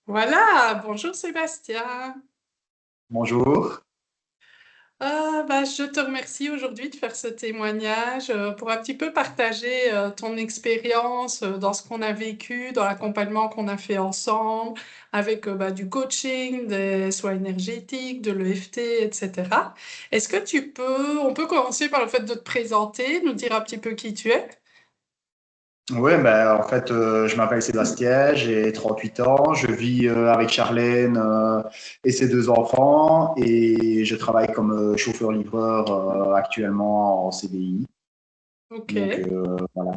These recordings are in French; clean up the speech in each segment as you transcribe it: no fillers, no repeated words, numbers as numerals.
Voilà, bonjour Sébastien. Bonjour. Je te remercie aujourd'hui de faire ce témoignage pour un petit peu partager ton expérience dans ce qu'on a vécu, dans l'accompagnement qu'on a fait ensemble, avec du coaching, des soins énergétiques, de l'EFT, etc. On peut commencer par le fait de te présenter, nous dire un petit peu qui tu es? Ouais, ben, en fait, je m'appelle Sébastien, j'ai 38 ans, je vis avec Charlène et ses deux enfants et je travaille comme chauffeur-livreur actuellement en CDI. Ok. Donc voilà.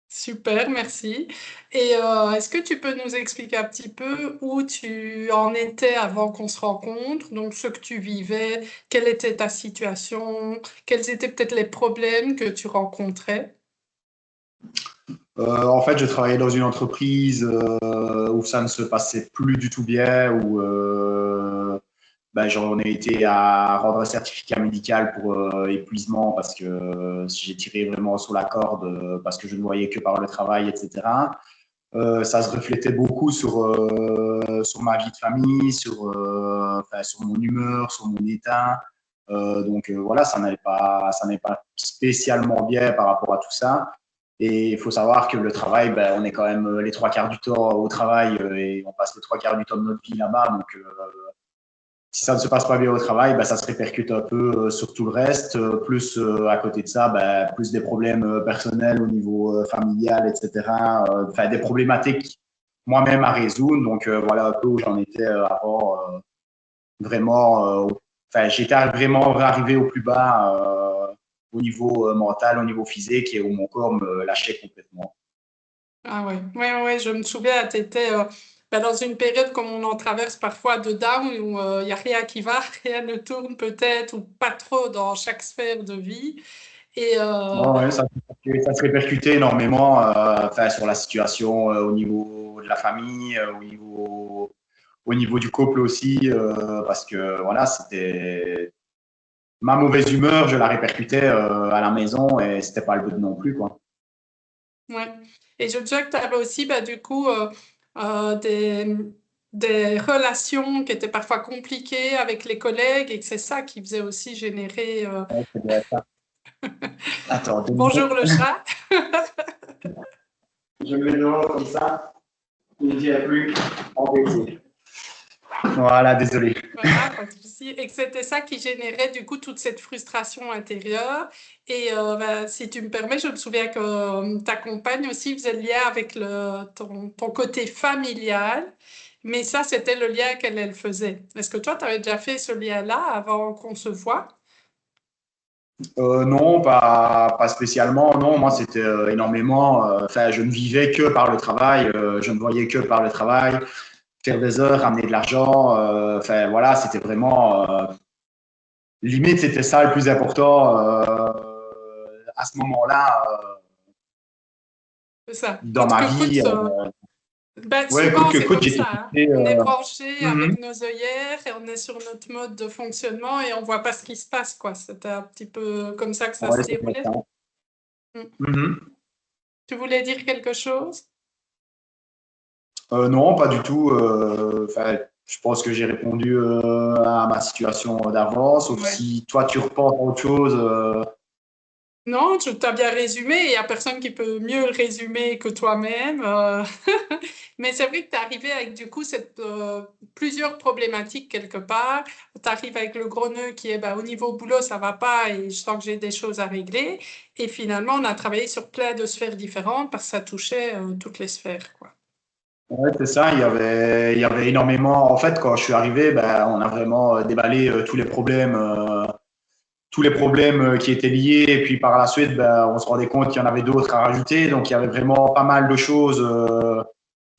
Super, merci. Est-ce que tu peux nous expliquer un petit peu où tu en étais avant qu'on se rencontre, donc ce que tu vivais, quelle était ta situation, quels étaient peut-être les problèmes que tu rencontrais? En fait, je travaillais dans une entreprise où ça ne se passait plus du tout bien, où ben, j'en ai été à rendre un certificat médical pour épuisement parce que j'ai tiré vraiment sur la corde parce que je ne voyais que par le travail, etc. Ça se reflétait beaucoup sur ma vie de famille, enfin, sur mon humeur, sur mon état. Voilà, ça n'allait pas spécialement bien par rapport à tout ça. Et il faut savoir que le travail, ben, on est quand même les trois quarts du temps au travail et on passe les trois quarts du temps de notre vie là-bas. Si ça ne se passe pas bien au travail, ben, ça se répercute un peu sur tout le reste. Plus à côté de ça, ben, plus des problèmes personnels au niveau familial, etc. Enfin, des problématiques moi-même à résoudre. Voilà un peu où j'en étais avant. Vraiment, enfin, j'étais vraiment arrivé au plus bas au niveau mental, au niveau physique et où mon corps me lâchait complètement. Ah ouais, ouais, ouais, je me souviens, tu étais dans une période comme on en traverse parfois de down où il n'y a rien qui va, rien ne tourne peut-être, ou pas trop dans chaque sphère de vie. Et Ouais, ouais, ça se répercutait énormément enfin, sur la situation au niveau de la famille, au niveau du couple aussi, parce que voilà, c'était ma mauvaise humeur, je la répercutais à la maison et c'était pas le but non plus, quoi. Ouais. Et je me souviens que tu avais aussi, du coup, euh, des, des relations qui étaient parfois compliquées avec les collègues et que c'est ça qui faisait aussi générer Ouais, c'est bien ça. Attends, deux bonjour minutes. le chat. Je me mets dehors comme ça, il ne dirait plus embêté. Voilà, désolé. Voilà, pas de souci. Et que c'était ça qui générait du coup toute cette frustration intérieure. Si tu me permets, je me souviens que ta compagne aussi faisait le lien avec ton côté familial. Mais ça, c'était le lien qu'elle faisait. Est-ce que toi, tu avais déjà fait ce lien-là avant qu'on se voit? Non, pas spécialement. Non, moi, c'était énormément. Enfin, je ne vivais que par le travail. Je ne voyais que par le travail. Faire des heures, ramener de l'argent. Enfin, voilà, c'était vraiment. Limite, c'était ça le plus important à ce moment-là C'est ça. dans Coûte ma que coûte. vie. Ouais, coûte Souvent, que c'est coûte, comme j'ai tout ça, hein. fait. On est branché Mhm. avec nos œillères et on est sur notre mode de fonctionnement et on voit pas ce qui se passe, quoi. C'était un petit peu comme ça que ça Ouais, se c'est bien déroulait. ça. Mm. Mhm. Tu voulais dire quelque chose? Non, pas du tout. Enfin, je pense que j'ai répondu à ma situation d'avant, sauf Ouais. si toi tu repenses à autre chose. Non, tu t'as bien résumé. Il n'y a personne qui peut mieux le résumer que toi-même. Mais c'est vrai que tu es arrivé avec du coup plusieurs problématiques quelque part. Tu arrives avec le gros nœud qui est au niveau boulot, ça va pas et je sens que j'ai des choses à régler. Et finalement, on a travaillé sur plein de sphères différentes parce que ça touchait toutes les sphères, quoi. Ouais, c'est ça, il y avait énormément. En fait, quand je suis arrivé, ben, on a vraiment déballé tous les problèmes qui étaient liés. Et puis par la suite, ben, on se rendait compte qu'il y en avait d'autres à rajouter. Donc il y avait vraiment pas mal de choses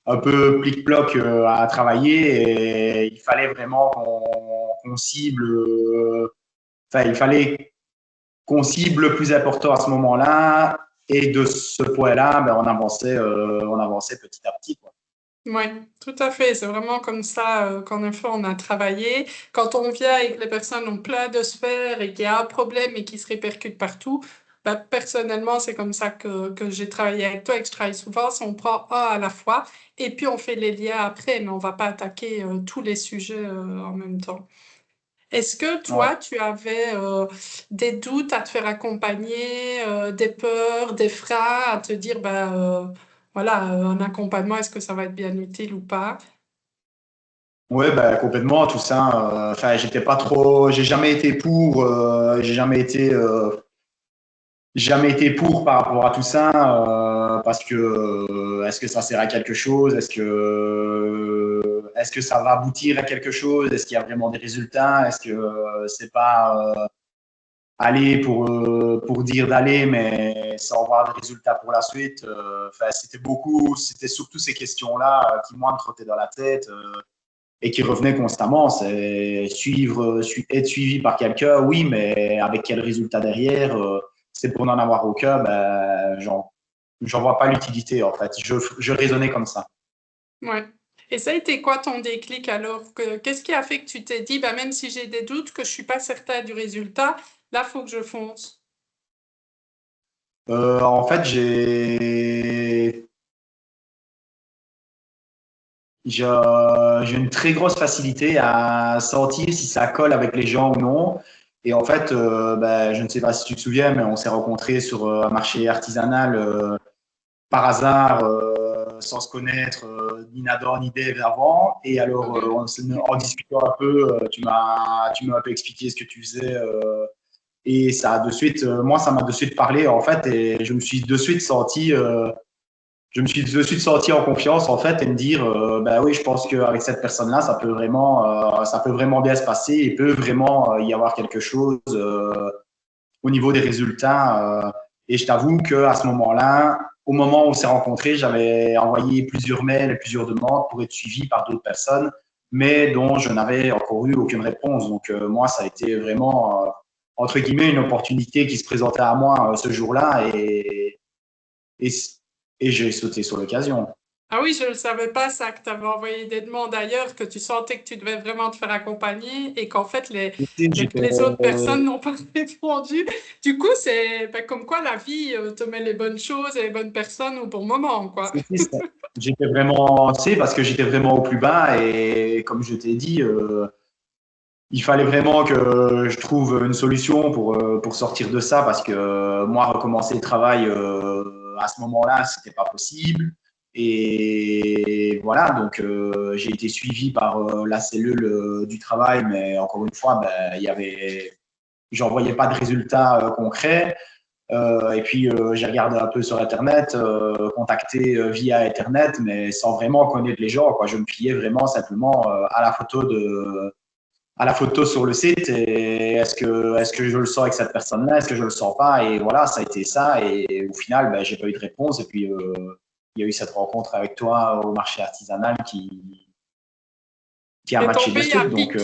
un peu plic-ploc à travailler. Et il fallait vraiment qu'on cible. Enfin, il fallait qu'on cible le plus important à ce moment-là. Et de ce point-là, ben, on avançait petit à petit, quoi. Oui, tout à fait. C'est vraiment comme ça qu'en effet on a travaillé. Quand on vient et que les personnes ont plein de sphères et qu'il y a un problème et qui se répercute partout, Bah, personnellement, c'est comme ça que j'ai travaillé avec toi et que je travaille souvent. C'est on prend un à la fois et puis on fait les liens après, mais on va pas attaquer tous les sujets en même temps. Est-ce que Ouais. toi, tu avais des doutes à te faire accompagner, des peurs, des freins à te dire, bah, voilà, un accompagnement, est-ce que ça va être bien utile ou pas? Ouais, bah, complètement, tout ça. Enfin, j'étais pas trop, j'ai jamais été pour par rapport à tout ça, parce que est-ce que ça sert à quelque chose? Est-ce que ça va aboutir à quelque chose? Est-ce qu'il y a vraiment des résultats? Est-ce que c'est pas aller pour dire d'aller, mais sans voir de résultats pour la suite? Enfin, c'était surtout ces questions-là qui moi me trottaient dans la tête. Et qui revenaient constamment. C'est être suivi par quelqu'un, oui, mais avec quel résultat derrière? C'est pour n'en avoir aucun, ben, j'en vois pas l'utilité en fait. Je raisonnais comme ça. Ouais. Et ça a été quoi ton déclic alors? Qu'est-ce qui a fait que tu t'es dit, bah, même si j'ai des doutes, que je suis pas certain du résultat, là, faut que je fonce. En fait, j'ai une très grosse facilité à sentir si ça colle avec les gens ou non. Et en fait, ben, je ne sais pas si tu te souviens, mais on s'est rencontrés sur un marché artisanal par hasard, sans se connaître ni Nador ni Dave avant. Et alors, Mhm. en discutant un peu, tu m'as un peu expliqué ce que tu faisais. Et ça a de suite, moi, ça m'a de suite parlé, en fait. Et je me suis de suite senti en confiance, en fait, et me dire, ben oui, je pense qu'avec cette personne-là, ça peut vraiment bien se passer. Il peut vraiment y avoir quelque chose au niveau des résultats. Et je t'avoue qu'à ce moment-là, au moment où on s'est rencontrés, j'avais envoyé plusieurs mails et plusieurs demandes pour être suivi par d'autres personnes, mais dont je n'avais encore eu aucune réponse. Donc, moi, ça a été vraiment, entre guillemets, une opportunité qui se présentait à moi ce jour-là et, et j'ai sauté sur l'occasion. Ah oui, je ne savais pas ça, que tu avais envoyé des demandes ailleurs, que tu sentais que tu devais vraiment te faire accompagner et qu'en fait, J'étais, les autres personnes n'ont pas répondu. Du coup, c'est ben, comme quoi la vie te met les bonnes choses et les bonnes personnes au bon moment, quoi. c'était ça. J'étais vraiment, tu sais, parce que j'étais vraiment au plus bas et comme je t'ai dit, il fallait vraiment que je trouve une solution pour sortir de ça parce que moi, recommencer le travail à ce moment-là, c'était pas possible. Et voilà, donc j'ai été suivi par la cellule du travail, mais encore une fois, ben, j'en voyais pas de résultats concrets. Et puis j'ai regardé un peu sur Internet, contacté via Internet, mais sans vraiment connaître les gens, quoi. Je me fiais vraiment simplement à la photo sur le site et est-ce que je le sens avec cette personne-là, est-ce que je le sens pas et voilà, ça a été ça et au final, ben, j'ai pas eu de réponse et puis il y a eu cette rencontre avec toi au marché artisanal qui a Qui est matché de tombé à suite donc pic.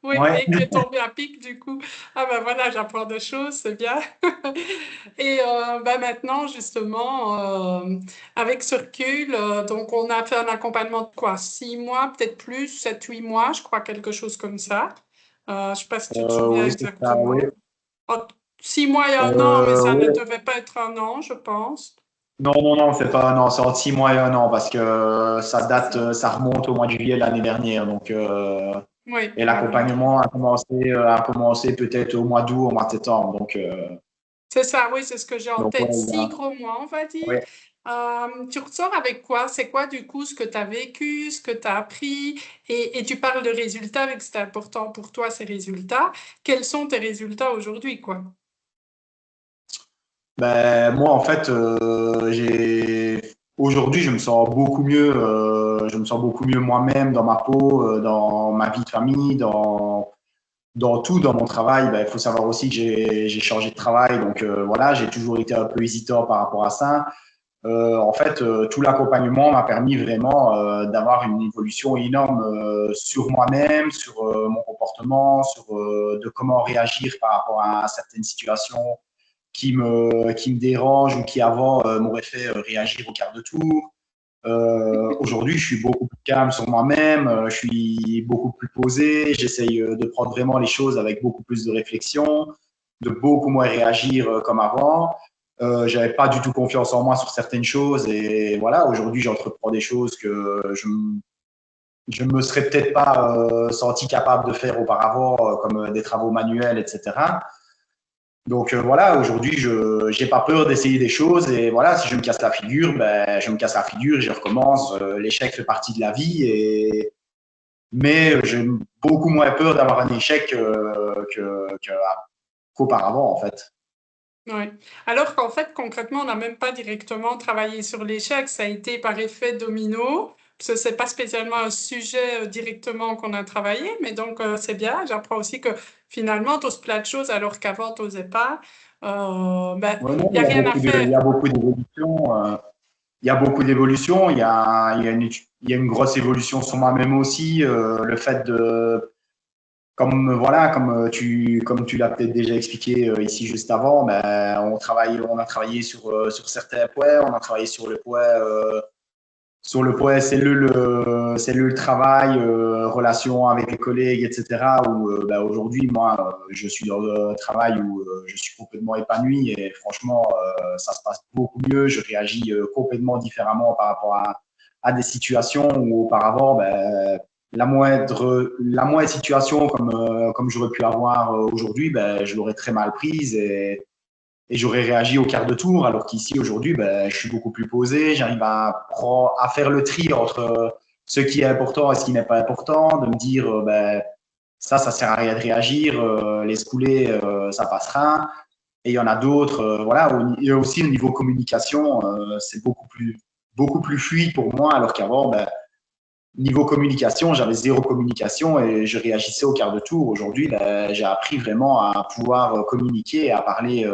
Oui, ouais. et qui est tombé à pic, du coup. Ah ben voilà, j'apprends des choses, c'est bien. Et ben maintenant, justement, avec ce recul, donc on a fait un accompagnement de quoi? 6 mois, peut-être plus, 7, 8 mois, je crois, quelque chose comme ça. Je ne sais pas si tu te souviens Oui, c'est ça, oui. exactement. En 6 mois et un an, mais ça ne Ouais. devait pas être un an, je pense. Non, non, non, c'est pas, non, c'est entre 6 mois et un an parce que ça C'est date, ça. ça remonte au mois de juillet de l'année dernière. Donc, Oui, et voilà. l'accompagnement a commencé peut-être au mois d'août, au mois de septembre. C'est ça, oui, c'est ce que j'ai en Ouais, tête. 6 gros mois, on va dire. ouais. Tu ressors avec quoi? C'est quoi, du coup, ce que tu as vécu, ce que tu as appris? Et tu parles de résultats, avec c'est important pour toi, ces résultats. Quels sont tes résultats aujourd'hui, quoi? Ben, moi, en fait, aujourd'hui, je me sens beaucoup mieux moi-même dans ma peau, dans ma vie de famille, dans tout, dans mon travail. Ben, il faut savoir aussi que j'ai changé de travail, donc voilà, j'ai toujours été un peu hésitant par rapport à ça. En fait, tout l'accompagnement m'a permis vraiment d'avoir une évolution énorme sur moi-même, sur mon comportement, sur de comment réagir par rapport à certaines situations qui me dérangent ou qui avant m'auraient fait réagir au quart de tour. Aujourd'hui, je suis beaucoup plus calme sur moi-même, je suis beaucoup plus posé, j'essaye de prendre vraiment les choses avec beaucoup plus de réflexion. de beaucoup moins réagir comme avant. J'avais pas du tout confiance en moi sur certaines choses et voilà, aujourd'hui, j'entreprends des choses que je me serais peut-être pas senti capable de faire auparavant, comme des travaux manuels, etc. Donc voilà, aujourd'hui, je n'ai pas peur d'essayer des choses et voilà, si je me casse la figure, ben, je me casse la figure et je recommence. L'échec fait partie de la vie, mais j'ai beaucoup moins peur d'avoir un échec qu'auparavant, en fait. Ouais. Alors qu'en fait, concrètement, on n'a même pas directement travaillé sur l'échec, ça a été par effet domino, parce que c'est pas spécialement un sujet directement qu'on a travaillé, mais donc c'est bien, j'apprends aussi que finalement, tu oses plein de choses alors qu'avant, tu n'osais pas. Ben, Ouais, non, il n'y a rien à faire. il y a beaucoup d'évolutions. Il y a beaucoup d'évolutions. Il y a une grosse évolution sur moi-même aussi. Le fait de, comme voilà, comme tu l'as peut-être déjà expliqué ici juste avant, ben, on a travaillé sur certains points. On a travaillé sur le point cellule travail, relation avec les collègues, etc. Où ben, aujourd'hui, moi, je suis dans un travail où je suis complètement épanoui et franchement, ça se passe beaucoup mieux. Je réagis complètement différemment par rapport à des situations où auparavant, ben, la moindre situation comme j'aurais pu avoir aujourd'hui, ben, je l'aurais très mal prise et j'aurais réagi au quart de tour, alors qu'ici, aujourd'hui, ben, je suis beaucoup plus posé, j'arrive à faire le tri entre ce qui est important et ce qui n'est pas important, de me dire, ben, ça sert à rien de réagir, laisse couler, ça passera. Et il y en a d'autres, voilà, et aussi au niveau communication, c'est beaucoup plus fluide pour moi, alors qu'avant, ben, niveau communication, j'avais zéro communication et je réagissais au quart de tour. Aujourd'hui, ben, j'ai appris vraiment à pouvoir communiquer, à parler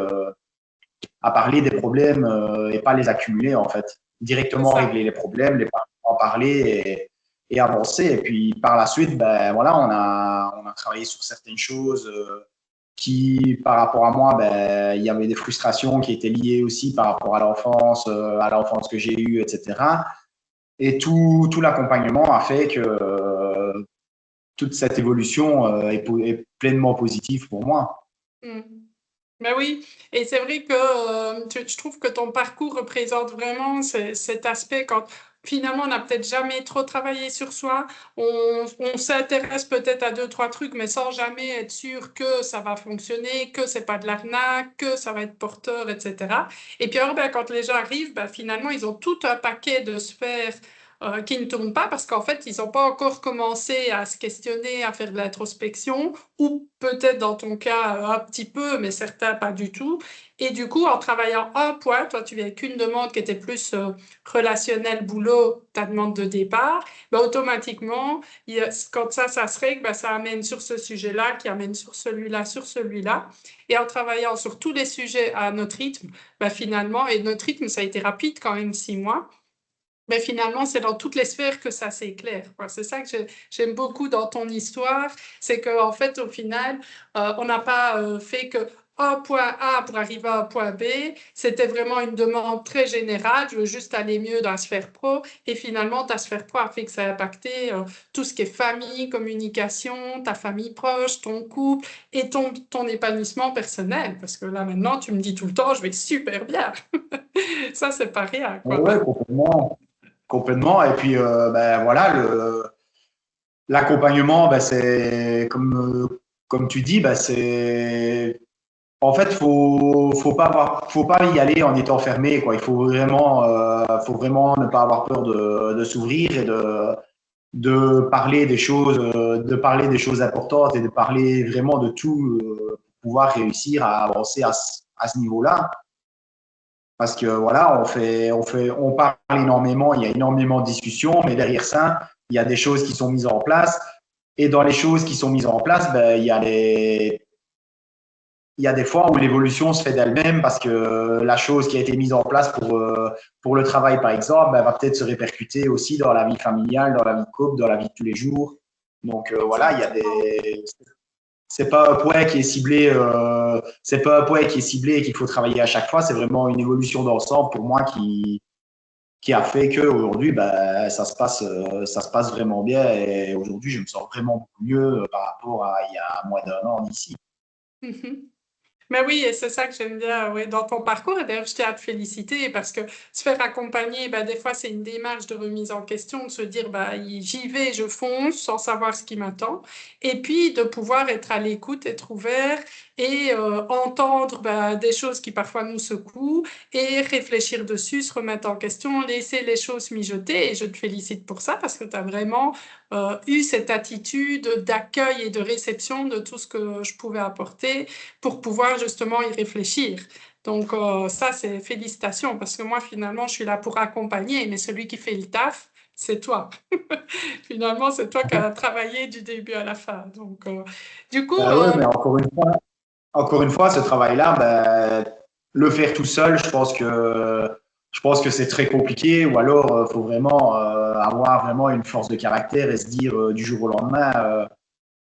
des problèmes et pas les accumuler en fait. C'est Directement ça. régler les problèmes, en parler et avancer. Et puis par la suite, ben, voilà, on a travaillé sur certaines choses qui, par rapport à moi, ben, il y avait des frustrations qui étaient liées aussi par rapport à l'enfance que j'ai eue, etc. Et tout l'accompagnement a fait que toute cette évolution est pleinement positive pour moi. Mm. Ben oui, et c'est vrai que je trouve que ton parcours représente vraiment cet aspect quand finalement on n'a peut-être jamais trop travaillé sur soi, on s'intéresse peut-être à deux, trois trucs, mais sans jamais être sûr que ça va fonctionner, que c'est pas de l'arnaque, que ça va être porteur, etc. Et puis alors, ben, quand les gens arrivent, ben, finalement ils ont tout un paquet de sphères qui ne tournent pas parce qu'en fait ils n'ont pas encore commencé à se questionner, à faire de l'introspection ou peut-être dans ton cas un petit peu, mais certains pas du tout. Et du coup, en travaillant un point, toi tu viens qu'une demande qui était plus relationnelle, boulot, ta demande de départ, ben, automatiquement, quand ça se règle, ben, ça amène sur ce sujet-là, qui amène sur celui-là, sur celui-là. Et en travaillant sur tous les sujets à notre rythme, ben, finalement, et notre rythme, ça a été rapide quand même 6 mois, mais finalement, c'est dans toutes les sphères que ça s'éclaire, quoi. C'est ça que j'aime beaucoup dans ton histoire, c'est qu'en fait, au final, on n'a pas fait que un point A pour arriver à un point B. C'était vraiment une demande très générale. Je veux juste aller mieux dans la sphère pro. Et finalement, ta sphère pro a fait que ça a impacté tout ce qui est famille, communication, ta famille proche, ton couple et ton épanouissement personnel. Parce que là, maintenant, tu me dis tout le temps, je vais super bien. Ça, c'est pas rien, quoi. Ouais, complètement. Complètement. Et puis, ben, voilà, l'accompagnement, ben, c'est comme tu dis, ben, c'est en fait, faut pas y aller en étant fermé, quoi. Il faut vraiment ne pas avoir peur de s'ouvrir et de parler des choses importantes et de parler vraiment de tout, pour pouvoir réussir à avancer à ce niveau-là. Parce que voilà, on parle énormément, il y a énormément de discussions, mais derrière ça, il y a des choses qui sont mises en place. Et dans les choses qui sont mises en place, ben, il y a des fois où l'évolution se fait d'elle-même parce que la chose qui a été mise en place pour le travail, par exemple, ben, va peut-être se répercuter aussi dans la vie familiale, dans la vie de couple, dans la vie de tous les jours. Donc voilà, il y a Exactement. des, c'est pas un point qui est ciblé, c'est pas un point qui est ciblé et qu'il faut travailler à chaque fois. C'est vraiment une évolution d'ensemble pour moi qui a fait qu'aujourd'hui, ben, ça se passe vraiment bien et aujourd'hui, je me sens vraiment beaucoup mieux par rapport à il y a moins d'un an d'ici. Mhm. Mais oui, et c'est ça que j'aime bien oui, dans ton parcours. Et d'ailleurs, je tiens à te féliciter parce que se faire accompagner, bah, des fois, c'est une démarche de remise en question, de se dire, bah, j'y vais, je fonce sans savoir ce qui m'attend. Et puis, de pouvoir être à l'écoute, être ouvert et entendre bah, des choses qui parfois nous secouent et réfléchir dessus, se remettre en question, laisser les choses mijoter. Et je te félicite pour ça parce que tu as vraiment eu cette attitude d'accueil et de réception de tout ce que je pouvais apporter pour pouvoir justement y réfléchir. Donc ça, c'est félicitations, parce que moi, finalement, je suis là pour accompagner, mais celui qui fait le taf, c'est toi. Finalement, c'est toi qui as travaillé du début à la fin. Donc, du coup, Ouais, mais encore une fois, ce travail-là, ben, le faire tout seul, je pense que c'est très compliqué. Ou alors, il faut vraiment avoir vraiment une force de caractère et se dire du jour au lendemain,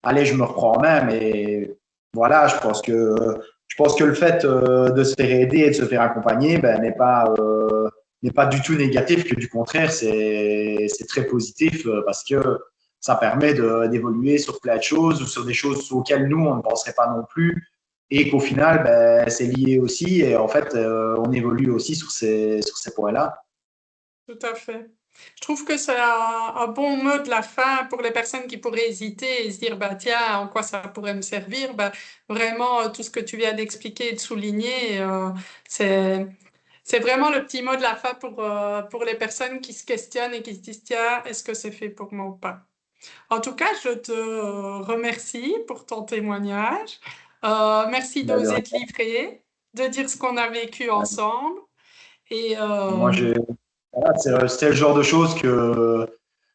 allez, je me reprends en main. Mais voilà, je pense que le fait de se faire aider et de se faire accompagner, ben, n'est pas du tout négatif. Que du contraire, c'est très positif parce que ça permet d'évoluer sur plein de choses ou sur des choses auxquelles nous on ne penserait pas non plus et qu'au final, ben, c'est lié aussi. Et en fait, on évolue aussi sur ces points-là. tout à fait. Je trouve que c'est un bon mot de la fin pour les personnes qui pourraient hésiter et se dire, bah, tiens, en quoi ça pourrait me servir? Bah, vraiment, tout ce que tu viens d'expliquer et de souligner, c'est, c'est vraiment le petit mot de la fin pour les personnes qui se questionnent et qui se disent, tiens, est-ce que c'est fait pour moi ou pas? En tout cas, je te remercie pour ton témoignage. Merci Ben, de d'oser rien. te livrer, de dire ce qu'on a vécu ensemble. Et Moi, voilà, c'est le genre de choses que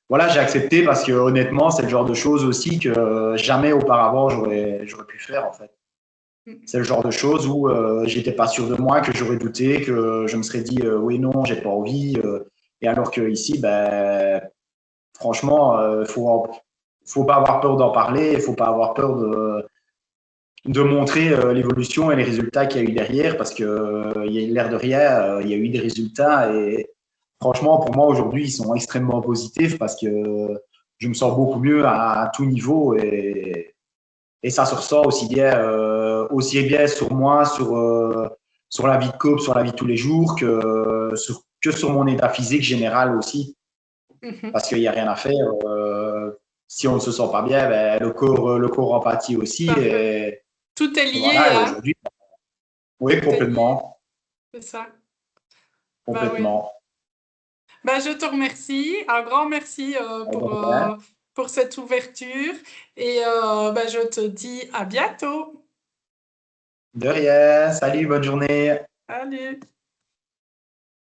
voilà, j'ai accepté parce que honnêtement, c'est le genre de choses aussi que jamais auparavant j'aurais pu faire en fait. C'est le genre de choses où j'étais pas sûr de moi, que j'aurais douté, que je me serais dit oui non, j'ai pas envie. Et alors que ici, ben franchement, faut pas avoir peur d'en parler, il faut pas avoir peur de montrer l'évolution et les résultats qu'il y a eu derrière parce que il y a l'air de rien, il y a eu des résultats et franchement pour moi aujourd'hui ils sont extrêmement positifs parce que je me sens beaucoup mieux à tout niveau et ça se ressent aussi bien sur moi, sur la vie de couple, sur la vie de tous les jours que sur mon état physique général aussi parce qu'il n'y a rien à faire. Si on ne se sent pas bien, ben, le corps empathie aussi parfait. Tout est et lié, voilà, et hein? aujourd'hui, oui, Tout est lié, complètement, c'est ça. Bah oui. complètement. Bah, je te remercie. Un grand merci pour cette ouverture. Et bah, je te dis à bientôt. De rien. Salut, bonne journée. Salut.